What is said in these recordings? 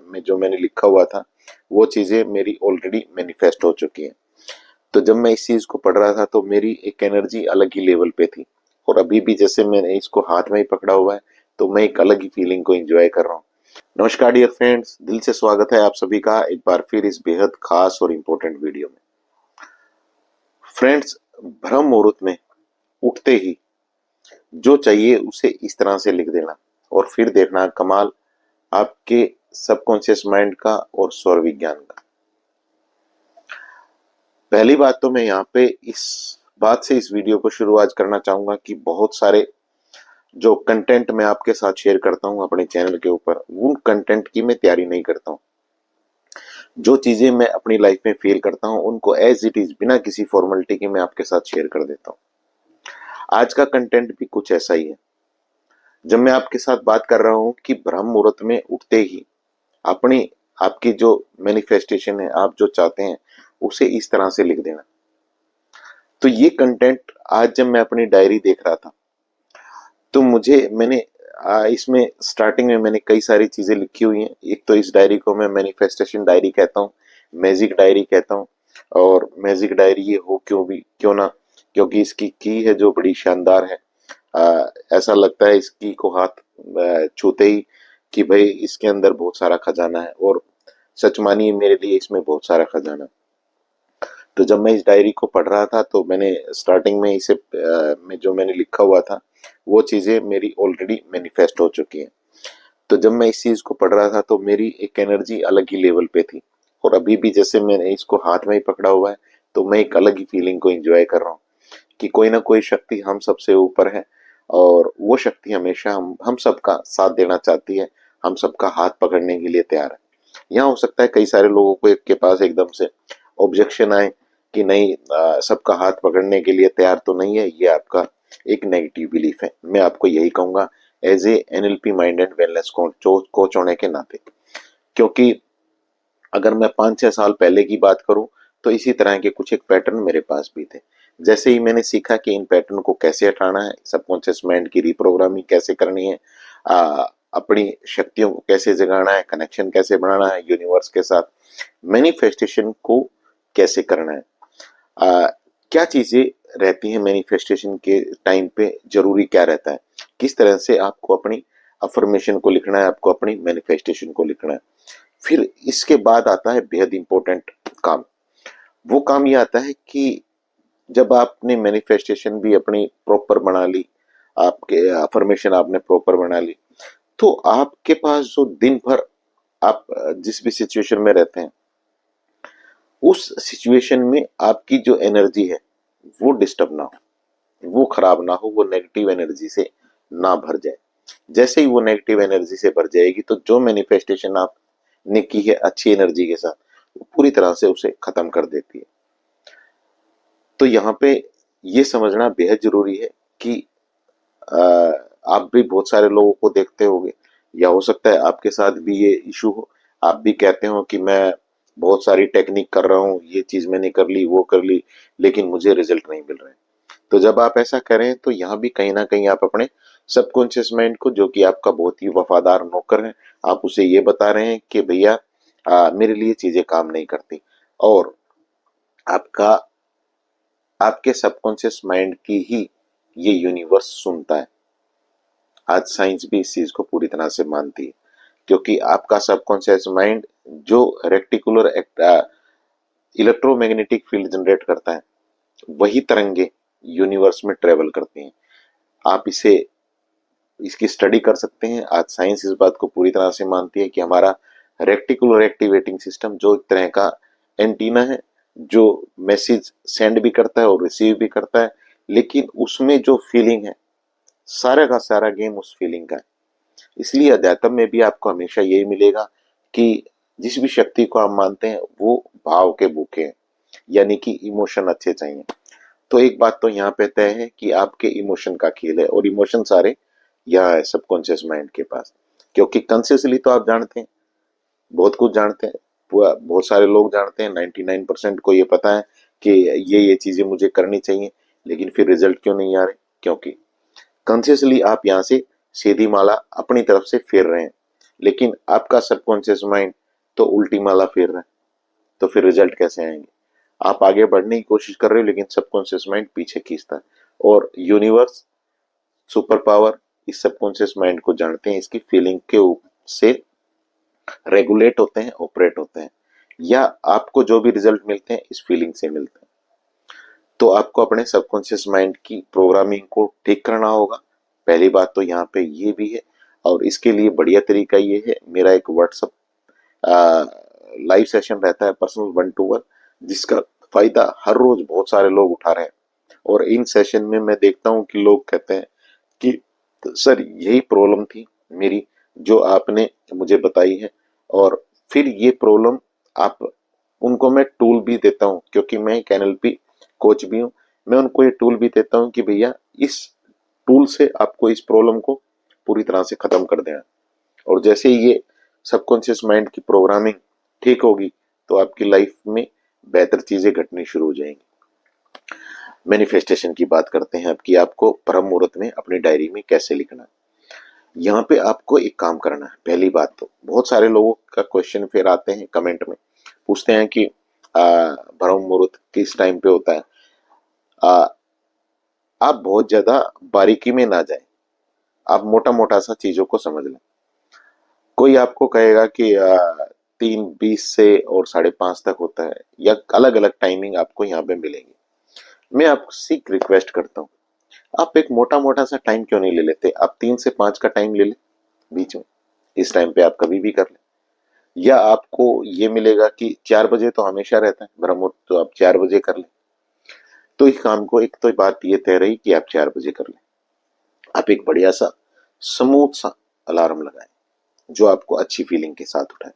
में जो मैंने लिखा हुआ था वो चीजें मेरी ऑलरेडी मैनिफेस्ट हो चुकी हैं। तो जब मैं इस चीज को पढ़ रहा था तो मेरी एक एनर्जी अलग ही लेवल पे थी, और अभी भी जैसे मैंने इसको हाथ में ही पकड़ा हुआ है तो मैं एक अलग ही फीलिंग को एंजॉय कर रहा हूँ। नमस्कार डियर फ्रेंड्स, दिल से स्वागत है आप सभी का एक बार फिर इस बेहद खास और इम्पोर्टेंट वीडियो में। फ्रेंड्स, ब्रह्म मुहूर्त में उठते ही जो चाहिए उसे इस तरह से लिख देना और फिर देखना कमाल आपके सबकॉन्शियस माइंड का और स्वर विज्ञान का। पहली बात तो मैं यहाँ पे इस बात से इस वीडियो को शुरुआत करना चाहूंगा कि बहुत सारे जो कंटेंट मैं आपके साथ शेयर करता हूँ अपने चैनल के ऊपर, उन कंटेंट की मैं तैयारी नहीं करता हूँ। जो चीजें मैं अपनी लाइफ में फील करता हूँ उनको एज इट इज बिना किसी फॉर्मेलिटी के मैं आपके साथ शेयर कर देता हूँ। आज का कंटेंट भी कुछ ऐसा ही है। जब मैं आपके साथ बात कर रहा हूँ कि ब्रह्म मुहूर्त में उठते ही अपनी आपकी जो मैनिफेस्टेशन है, आप जो चाहते हैं उसे इस तरह से लिख देना। तो ये कंटेंट आज जब मैं अपनी डायरी देख रहा था तो मैंने इसमें स्टार्टिंग में मैंने कई सारी चीजें लिखी हुई हैं। एक तो इस डायरी को मैं मैनिफेस्टेशन डायरी कहता हूँ, मैजिक डायरी कहता हूँ। और मैजिक डायरी ये हो क्यों ना, क्योंकि इसकी की है जो बड़ी शानदार है। ऐसा लगता है इसकी को हाथ छूते ही कि भाई इसके अंदर बहुत सारा खजाना है, और सच मानिए मेरे लिए इसमें बहुत सारा खजाना। तो जब मैं इस डायरी को पढ़ रहा था तो मैंने स्टार्टिंग में इसे में जो मैंने लिखा हुआ था वो चीजें मेरी ऑलरेडी मैनिफेस्ट हो चुकी हैं। तो जब मैं इस चीज को पढ़ रहा था तो मेरी एक एनर्जी अलग ही लेवल पे थी, और अभी भी जैसे मैंने इसको हाथ में ही पकड़ा हुआ है तो मैं एक अलग ही फीलिंग को एंजॉय कर रहा हूँ कि कोई ना कोई शक्ति हम सबसे ऊपर है, और वो शक्ति हमेशा हम सबका साथ देना चाहती है, हम सबका हाथ पकड़ने के लिए तैयार है। यहाँ हो सकता है कई सारे लोगों को के पास एकदम से ऑब्जेक्शन आए कि नहीं, सबका हाथ पकड़ने के लिए तैयार तो नहीं है, ये आपका एक नेगेटिव बिलीफ है। मैं आपको यही कहूंगा as a NLP mind and wellness coach होने के नाते, क्योंकि अगर मैं 5-6 साल पहले की बात करूं तो इसी तरह के कुछ एक पैटर्न मेरे पास भी थे। जैसे ही मैंने सीखा कि इन पैटर्न को कैसे हटाना है, सबकॉन्शियस माइंड की रिप्रोग्रामिंग कैसे करनी है, अपनी शक्तियों को कैसे जगाना है, कनेक्शन कैसे बनाना है यूनिवर्स के साथ, मैनिफेस्टेशन को कैसे करना है, आ, क्या चीजें रहती हैं मैनिफेस्टेशन के टाइम पे, जरूरी क्या रहता है, किस तरह से आपको अपनी अफर्मेशन को लिखना है, आपको अपनी मैनिफेस्टेशन को लिखना है। फिर इसके बाद आता है बेहद इंपॉर्टेंट काम। वो काम ये आता है कि जब आपने मैनिफेस्टेशन भी अपनी प्रॉपर बना ली, आपके अफर्मेशन आपने प्रॉपर बना ली, तो आपके पास जो दिन भर आप जिस भी सिचुएशन में रहते हैं उस सिचुएशन में आपकी जो एनर्जी है वो डिस्टर्ब ना हो, वो खराब ना हो, वो नेगेटिव एनर्जी से ना भर जाए। जैसे ही वो नेगेटिव एनर्जी से भर जाएगी तो जो मैनिफेस्टेशन आपने की है अच्छी एनर्जी के साथ, वो पूरी तरह से उसे खत्म कर देती है। तो यहाँ पे ये समझना बेहद जरूरी है कि अ, आप भी बहुत सारे लोगों को देखते होंगे, या हो सकता है आपके साथ भी ये इशू हो। आप भी कहते हो कि मैं बहुत सारी टेक्निक कर रहा हूँ, ये चीज मैंने कर ली, वो कर ली, लेकिन मुझे रिजल्ट नहीं मिल रहे। तो जब आप ऐसा करें तो यहाँ भी कहीं ना कहीं आप अपने सबकॉन्शियस माइंड को, जो कि आपका बहुत ही वफादार नौकर है, आप उसे ये बता रहे हैं कि भैया मेरे लिए चीजें काम नहीं करती। और आपका आपके सबकॉन्शियस माइंड की ही ये यूनिवर्स सुनता है। आज साइंस भी इस चीज को पूरी तरह से मानती है, क्योंकि आपका सबकॉन्शियस माइंड जो रेक्टिकुलर इलेक्ट्रोमैग्नेटिक फील्ड जनरेट करता है, वही तरंगे यूनिवर्स में ट्रेवल करती हैं। आप इसकी स्टडी कर सकते हैं। आज साइंस इस बात को पूरी तरह से मानती है कि हमारा रेक्टिकुलर एक्टिवेटिंग सिस्टम जो एक तरह का एंटीना है, जो मैसेज सेंड भी करता है और रिसीव भी करता है, लेकिन उसमें जो फीलिंग है, सारा का सारा गेम उस फीलिंग का है। इसलिए अध्यात्म में भी आपको हमेशा यही मिलेगा कि जिस भी शक्ति को आप मानते हैं वो भाव के भूखे हैं, यानी कि इमोशन अच्छे चाहिए। तो एक बात तो यहाँ पे तय है कि आपके इमोशन का खेल है, और इमोशन सारे यहाँ है सबकॉन्शियस माइंड के पास। क्योंकि कॉन्शियसली तो आप जानते हैं, बहुत कुछ जानते हैं, बहुत सारे लोग जानते हैं, 99% को ये पता है कि ये चीजें मुझे करनी चाहिए, लेकिन फिर रिजल्ट क्यों नहीं आ रहे? क्योंकि कॉन्शियसली आप यहाँ से सीधी माला अपनी तरफ से फेर रहे हैं, लेकिन आपका सबकॉन्शियस माइंड तो उल्टी माला फेर रहा है, तो फिर रिजल्ट कैसे आएंगे? आप आगे बढ़ने की कोशिश कर रहे हो लेकिन सबकॉन्शियस माइंड पीछे खींचता है। और यूनिवर्स, सुपर पावर इस सबकॉन्शियस माइंड को जानते हैं, इसकी फीलिंग के से रेगुलेट होते हैं, ऑपरेट होते हैं, या आपको जो भी रिजल्ट मिलते हैं इस फीलिंग से मिलते हैं। तो आपको अपने सबकॉन्शियस माइंड की प्रोग्रामिंग को ठीक करना होगा। पहली बात तो यहाँ पे ये भी है, और इसके लिए बढ़िया तरीका ये है, मेरा एक व्हाट्सअप लाइव सेशन रहता है पर्सनल 1-to-1, जिसका फायदा हर रोज बहुत सारे लोग उठा रहे हैं। और इन सेशन में मैं देखता हूँ कि लोग कहते हैं कि सर यही प्रॉब्लम थी मेरी जो आपने मुझे बताई है, और फिर ये प्रॉब्लम आप उनको मैं टूल भी देता हूँ, क्योंकि मैं एक एनएलपी कोच भी हूँ। मैं उनको ये टूल भी देता हूँ कि भैया इस टूल से आपको इस प्रॉब्लम को पूरी तरह से खत्म कर देना। और जैसे ही ये सबकॉन्शियस माइंड की प्रोग्रामिंग ठीक होगी तो आपकी लाइफ में बेहतर चीजें घटनी शुरू हो जाएंगी। मैनिफेस्टेशन की बात करते हैं अब, कि आपको परम मुहूर्त में अपनी डायरी में कैसे लिखना है। यहाँ पे आपको एक काम करना है। पहली बात तो बहुत सारे लोगों का क्वेश्चन फिर आते हैं कमेंट में, पूछते हैं कि ब्रह्म मुहूर्त किस टाइम पे होता है। आ, आप बहुत ज्यादा बारीकी में ना जाएं, आप मोटा मोटा सा चीजों को समझ लें। कोई आपको कहेगा कि 3:20 से और 5:30 तक होता है, या अलग अलग टाइमिंग आपको यहाँ पे मिलेंगी। मैं आपसे रिक्वेस्ट करता हूँ, आप एक मोटा मोटा सा टाइम क्यों नहीं ले लेते? आप 3 से 5 का टाइम ले ले बीच में, इस टाइम पे आप कभी भी कर ले। या आपको ये मिलेगा कि 4 बजे तो हमेशा रहता है ब्रह्म मुहूर्त, तो आप 4 बजे कर ले। तो इस काम को, एक तो बात ये तय रही कि आप 4 बजे कर ले। आप एक बढ़िया सा स्मूथ सा अलार्म लगाएं जो आपको अच्छी फीलिंग के साथ उठाए।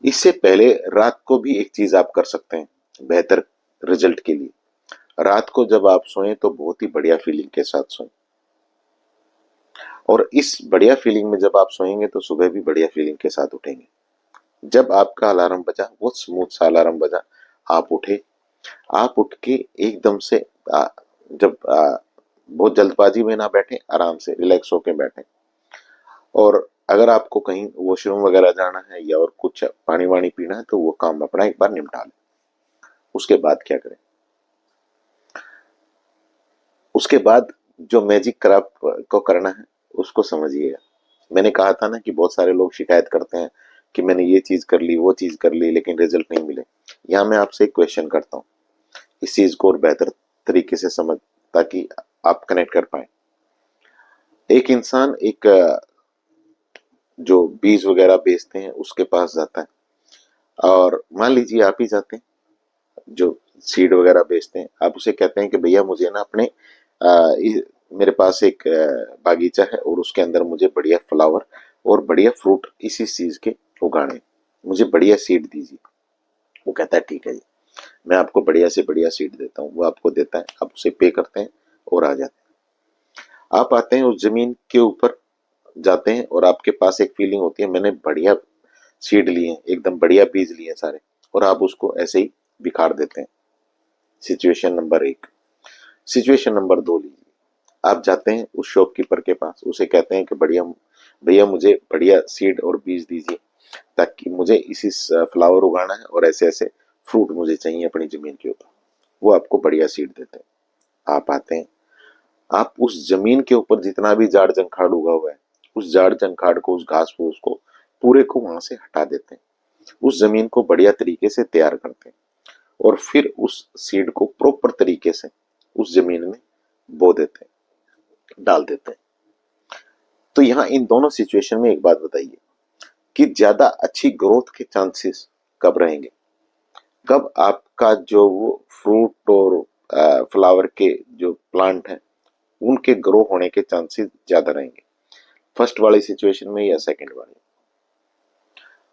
इससे पहले रात को भी एक चीज आप कर सकते हैं बेहतर रिजल्ट के लिए। रात को जब आप सोएं तो बहुत ही बढ़िया फीलिंग के साथ सोएं, और इस बढ़िया फीलिंग में जब आप सोएंगे तो सुबह भी बढ़िया फीलिंग के साथ उठेंगे। जब आपका अलार्म बजा, वो स्मूथ सा अलार्म बजा, आप उठे, आप उठ के एकदम से जब बहुत जल्दबाजी में ना बैठे, आराम से रिलैक्स होके बैठे। और अगर आपको कहीं वॉशरूम वगैरह जाना है या और कुछ पानी वानी पीना है तो वो काम अपना एक बार निपटा लें। उसके बाद क्या करें? उसके बाद जो मैजिक आप को करना है उसको समझिएगा। मैंने कहा था ना कि बहुत सारे लोग शिकायत करते हैं कि मैंने ये चीज कर ली, वो चीज कर ली, लेकिन रिजल्ट नहीं मिले। यहाँ मैं आपसे एक क्वेश्चन करता हूँ इस चीज को और बेहतर तरीके से समझ, ताकि आप कनेक्ट कर पाए। एक इंसान एक जो बीज वगैरह बेचते हैं उसके पास जाता है, और मान लीजिए आप ही जाते हैं जो सीड वगैरह बेचते हैं, आप उसे कहते हैं कि भैया मुझे ना अपने मेरे पास एक बागीचा है और उसके अंदर मुझे बढ़िया फ्लावर और बढ़िया फ्रूट इसी चीज के उगाने, मुझे बढ़िया सीड दीजिए। वो कहता है ठीक है जी, मैं आपको बढ़िया से बढ़िया सीड देता हूँ। वो आपको देता है, आप उसे पे करते हैं और आ जाते हैं। आप आते हैं उस जमीन के ऊपर, जाते हैं और आपके पास एक फीलिंग होती है मैंने बढ़िया सीड लिए, एकदम बढ़िया बीज लिए सारे, और आप उसको ऐसे ही बिखार देते हैं। Situation number 1। सिचुएशन नंबर 2 लीजिए, आप जाते हैं उस शॉपकीपर के पास, उसे कहते हैं कि बढ़िया भैया मुझे बढ़िया सीड और बीज दीजिए, ताकि मुझे इसी फ्लावर उगाना है और ऐसे ऐसे फ्रूट मुझे चाहिए अपनी जमीन के ऊपर। वो आपको बढ़िया सीड देते हैं। आप आते हैं, आप उस जमीन के ऊपर जितना भी जाड़ जंखाड़ उगा हुआ है, उस जाड़ जंखाड़ को, उस घास फूस को, पूरे को वहां से हटा देते हैं। उस जमीन को बढ़िया तरीके से तैयार करते हैं, और फिर उस सीड को प्रॉपर तरीके से उस जमीन में बो देते हैं, डाल देते हैं। तो यहाँ इन दोनों सिचुएशन में एक बात बताइए कि ज्यादा अच्छी ग्रोथ के चांसेस कब रहेंगे? कब आपका जो वो फ्रूट और फ्लावर के जो प्लांट है उनके ग्रो होने के चांसेस ज्यादा रहेंगे? फर्स्ट वाली सिचुएशन में या सेकंड वाली?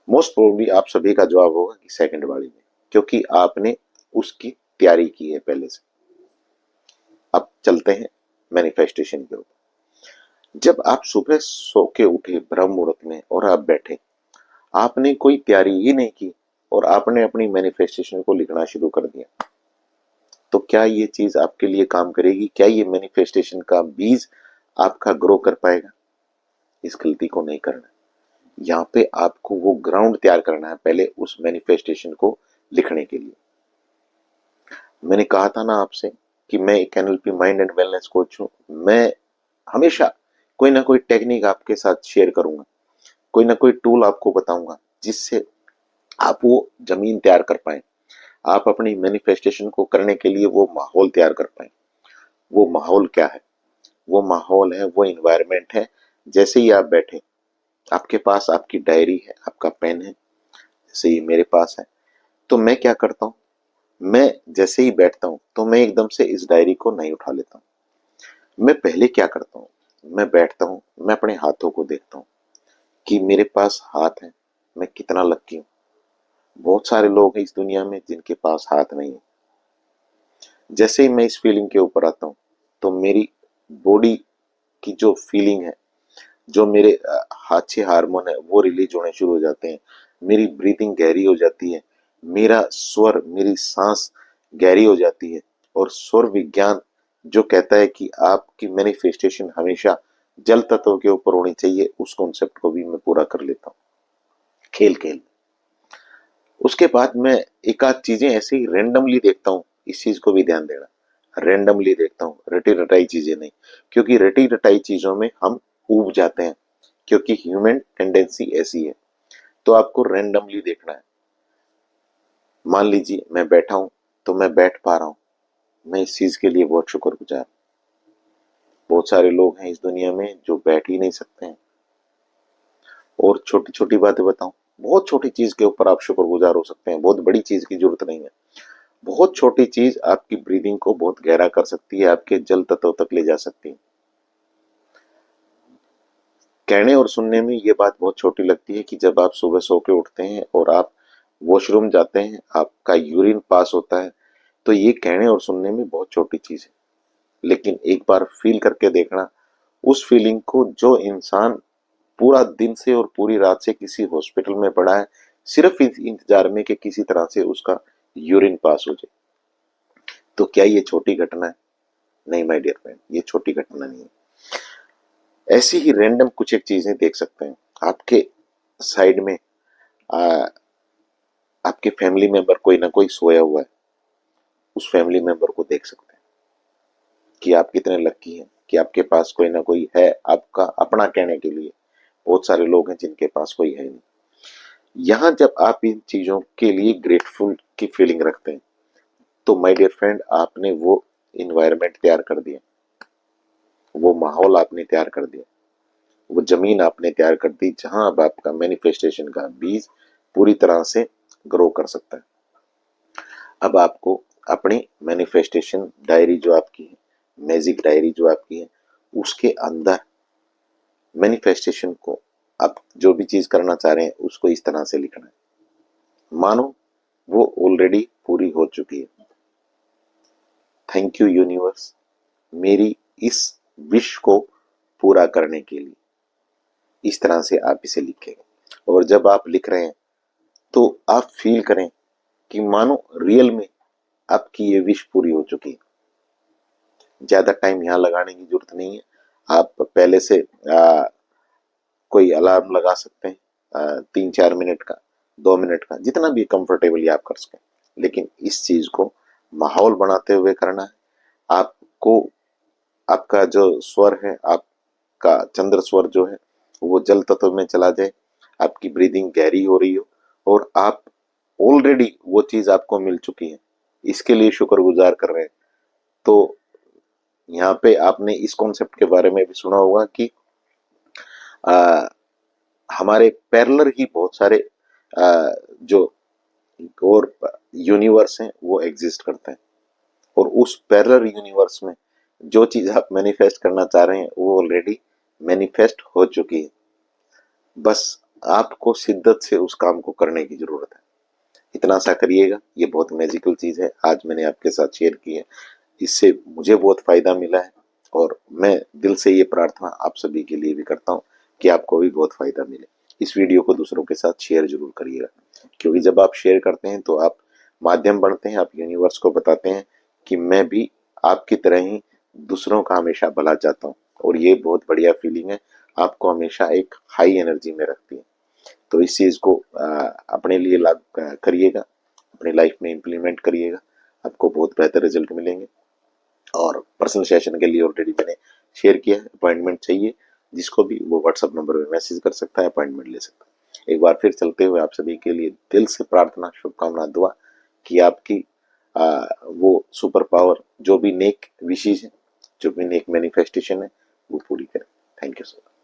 मोस्ट प्रोबेबली आप सभी का जवाब होगा कि सेकंड वाली में, क्योंकि आपने उसकी तैयारी की है पहले से। अब चलते हैं मैनिफेस्टेशन के ऊपर। जब आप सुबह सो के उठे ब्रह्म मुहूर्त में और आप बैठे, आपने कोई तैयारी ही नहीं की और आपने अपनी मैनिफेस्टेशन को लिखना शुरू कर दिया, तो क्या ये चीज आपके लिए काम करेगी? क्या ये मैनिफेस्टेशन का बीज आपका ग्रो कर पाएगा? इस गलती को नहीं करना। यहाँ पे आपको वो ग्राउंड तैयार करना है पहले उस मैनिफेस्टेशन को लिखने के लिए। मैंने कहा था ना आपसे कि मैं एक NLP mind and wellness coach हूँ। मैं हमेशा कोई ना कोई टेक्निक आपके साथ शेयर करूंगा, कोई ना कोई टूल आपको बताऊंगा जिससे आप वो जमीन तैयार कर पाए, आप अपनी मैनिफेस्टेशन को करने के लिए वो माहौल तैयार कर पाए। वो माहौल क्या है? वो माहौल है, वो इन्वायरमेंट है। जैसे ही आप बैठे, आपके पास आपकी डायरी है, आपका पेन है, जैसे ही मेरे पास है, तो मैं क्या करता हूँ, मैं जैसे ही बैठता हूँ तो मैं एकदम से इस डायरी को नहीं उठा लेता हूँ। मैं पहले क्या करता हूँ, मैं बैठता हूँ, मैं अपने हाथों को देखता हूँ कि मेरे पास हाथ है, मैं कितना लकी हूँ। बहुत सारे लोग हैं इस दुनिया में जिनके पास हाथ नहीं है। जैसे ही मैं इस फीलिंग के ऊपर आता हूँ तो मेरी बॉडी की जो फीलिंग है, जो मेरे अच्छे हार्मोन है वो रिलीज होने शुरू हो जाते हैं। मेरी ब्रीथिंग गहरी हो जाती है, मेरा स्वर, मेरी सांस गहरी हो जाती है। और स्वर विज्ञान जो कहता है कि आपकी मैनिफेस्टेशन हमेशा जल तत्व के ऊपर होनी चाहिए, उस कॉन्सेप्ट को भी मैं पूरा कर लेता हूँ खेल खेल। उसके बाद मैं एक आध चीजें ऐसे ही रेंडमली देखता हूँ, इस चीज को भी ध्यान देना। रेंडमली देखता हूँ, रटी रटाई चीजें नहीं, क्योंकि रटी रटाई चीजों में हम ऊब जाते हैं, क्योंकि ह्यूमन टेंडेंसी ऐसी है। तो आपको रेंडमली देखना है। मान लीजिए मैं बैठा हूं, तो मैं बैठ पा रहा हूं, मैं इस चीज के लिए बहुत शुक्रगुजार। बहुत सारे लोग हैं इस दुनिया में जो बैठ ही नहीं सकते हैं। और छोटी छोटी बातें बताऊं, बहुत छोटी चीज के ऊपर आप शुक्रगुजार हो सकते हैं, बहुत बड़ी चीज की जरूरत नहीं है। बहुत छोटी चीज आपकी ब्रीदिंग को बहुत गहरा कर सकती है, आपके जल तत्व तक ले जा सकती है। कहने और सुनने में ये बात बहुत छोटी लगती है कि जब आप सुबह सो के उठते हैं और आप वॉशरूम जाते हैं, आपका यूरिन पास होता है, तो ये कहने और सुनने में बहुत छोटी चीज है। लेकिन एक बार फील करके देखना उस फीलिंग को, जो इंसान पूरा दिन से और पूरी रात से किसी हॉस्पिटल में पड़ा है, सिर्फ इस इंतजार में कि किसी तरह से उसका यूरिन पास हो जाए। तो क्या ये छोटी घटना है? नहीं माय डियर फ्रेंड, ये छोटी घटना नहीं है। ऐसी ही रैंडम कुछ एक चीजें देख सकते हैं। आपके साइड में आ, आपके फैमिली मेंबर कोई ना कोई सोया हुआ है, उस फैमिली मेंबर को देख सकते हैं कि आप कितने लकी हैं कि आपके पास कोई ना कोई है आपका अपना कहने के लिए। बहुत सारे लोग हैं जिनके पास कोई है नहीं। यहाँ जब आप इन चीजों के लिए ग्रेटफुल की फीलिंग रखते हैं, तो माय डियर फ्रेंड, आपने वो इन्वायरमेंट तैयार कर दिया, वो माहौल आपने तैयार कर दिया, वो जमीन आपने तैयार कर दी जहां अब आपका मैनिफेस्टेशन का बीज पूरी तरह से ग्रो कर सकता है। अब आपको अपनी मैनिफेस्टेशन डायरी जो आपकी है, मैजिक डायरी जो आपकी है, उसके अंदर मैनिफेस्टेशन को आप जो भी चीज करना चाह रहे हैं उसको इस तरह से लिखना है मानो वो ऑलरेडी पूरी हो चुकी है। थैंक यू यूनिवर्स, मेरी इस विश को पूरा करने के लिए। इस तरह से आप इसे लिखेंगे। और जब आप लिख रहे हैं तो आप फील करें कि मानो रियल में आपकी ये विश पूरी हो चुकी है। ज्यादा टाइम यहाँ लगाने की जरूरत नहीं है। आप पहले से कोई अलार्म लगा सकते हैं, 3-4 मिनट का, 2 मिनट का, जितना भी कंफर्टेबली आप कर सकें। लेकिन इस चीज को माहौल बनाते हुए करना है। आपको आपका जो स्वर है, आपका चंद्र स्वर जो है, वो जल तत्व में चला जाए, आपकी ब्रीदिंग गहरी हो रही हो, और आप ऑलरेडी वो चीज आपको मिल चुकी है, इसके लिए शुक्रगुजार कर रहे हैं। तो यहाँ पे आपने इस कॉन्सेप्ट के बारे में भी सुना होगा कि आ, हमारे पैरेलल ही बहुत सारे जो और यूनिवर्स हैं वो एग्जिस्ट करते हैं। और उस पैरेलल यूनिवर्स में जो चीज आप मैनिफेस्ट करना चाह रहे हैं वो ऑलरेडी मैनिफेस्ट हो चुकी है। बस आपको शिद्दत से उस काम को करने की जरूरत है। इतना सा करिएगा, ये बहुत मैजिकल चीज है, आज मैंने आपके साथ शेयर की है। इससे मुझे बहुत फायदा मिला है, और मैं दिल से ये प्रार्थना आप सभी के लिए भी करता हूँ कि आपको भी बहुत फायदा मिले। इस वीडियो को दूसरों के साथ शेयर जरूर करिएगा, क्योंकि जब आप शेयर करते हैं तो आप माध्यम बनते हैं, आप यूनिवर्स को बताते हैं कि मैं भी आपकी तरह ही दूसरों का हमेशा भला चाहता हूँ। और ये बहुत बढ़िया फीलिंग है, आपको हमेशा एक हाई एनर्जी में रखती है। तो इस चीज़ को अपने लिए लागू करिएगा, अपनी लाइफ में इम्प्लीमेंट करिएगा, आपको बहुत बेहतर रिजल्ट मिलेंगे। और पर्सनल सेशन के लिए ऑलरेडी मैंने शेयर किया है, अपॉइंटमेंट चाहिए जिसको भी वो व्हाट्सएप नंबर पे मैसेज कर सकता है, अपॉइंटमेंट ले सकता है। एक बार फिर चलते हुए आप सभी के लिए दिल से प्रार्थना, शुभकामना, दुआ कि आपकी वो सुपर पावर, जो भी नेक विशेष है, जो भी नेक मैनिफेस्टेशन है, वो पूरी करें। Thank you so much.